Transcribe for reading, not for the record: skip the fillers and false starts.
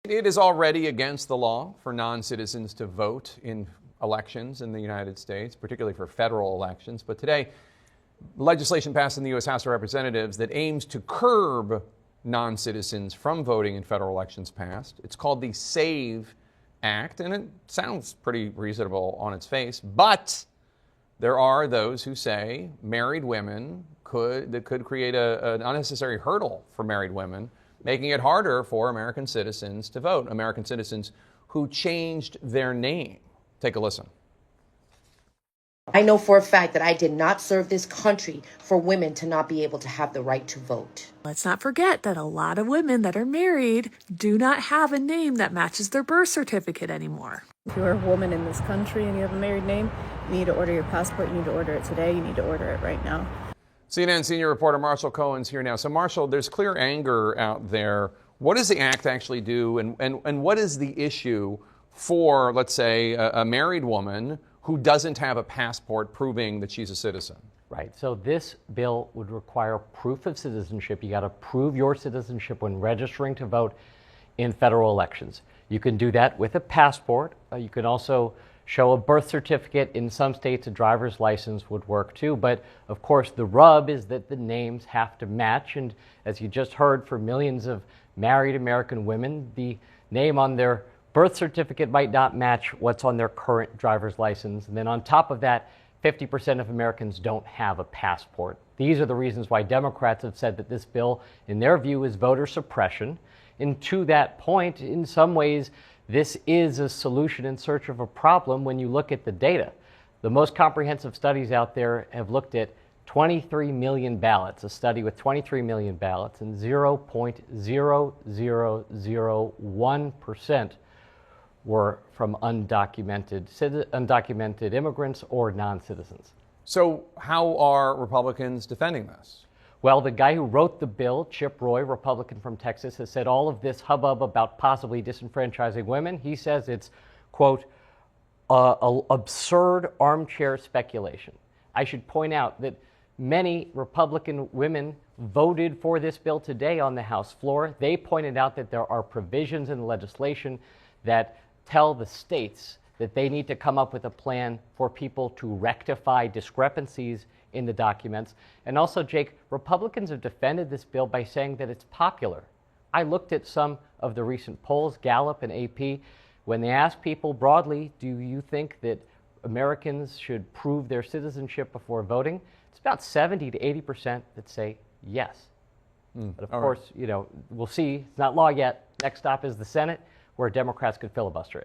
It is already against the law for non-citizens to vote in elections in the United States, particularly for federal elections. But today, legislation passed in the U.S. House of Representatives that aims to curb non-citizens from voting in federal elections passed. It's called the SAVE Act, and it sounds pretty reasonable on its face, but there are those who say married women could create an unnecessary hurdle for married women, making it harder for American citizens to vote, American citizens who changed their name. Take a listen. I know for a fact that I did not serve this country for women to not be able to have the right to vote. Let's not forget that a lot of women that are married do not have a name that matches their birth certificate anymore. If you're a woman in this country and you have a married name, you need to order your passport. You need to order it today. You need to order it right now. CNN senior reporter Marshall Cohen's here now. So Marshall, there's clear anger out there. What does the act actually do, and what is the issue for, let's say, a married woman who doesn't have a passport proving that she's a citizen? Right. So this bill would require proof of citizenship. You got to prove your citizenship when registering to vote in federal elections. You can do that with a passport. You can also show a birth certificate. In some states, a driver's license would work too. But of course, the rub is that the names have to match. And as you just heard, for millions of married American women, the name on their birth certificate might not match what's on their current driver's license. And then on top of that, 50% of Americans don't have a passport. These are the reasons why Democrats have said that this bill, in their view, is voter suppression. And to that point, in some ways, this is a solution in search of a problem when you look at the data. The most comprehensive studies out there have looked at 23 million ballots, a study with 23 million ballots, and 0.0001% were from undocumented immigrants or non-citizens. So how are Republicans defending this? Well, the guy who wrote the bill, Chip Roy, Republican from Texas, has said all of this hubbub about possibly disenfranchising women, he says it's, quote, absurd armchair speculation. I should point out that many Republican women voted for this bill today on the House floor. They pointed out that there are provisions in the legislation that tell the states that they need to come up with a plan for people to rectify discrepancies in the documents. And also, Jake, Republicans have defended this bill by saying that it's popular. I looked at some of the recent polls, Gallup and AP, when they asked people broadly, do you think that Americans should prove their citizenship before voting? It's about 70 to 80% that say yes. But of course, you know, we'll see. It's not law yet. Next stop is the Senate, where Democrats could filibuster it.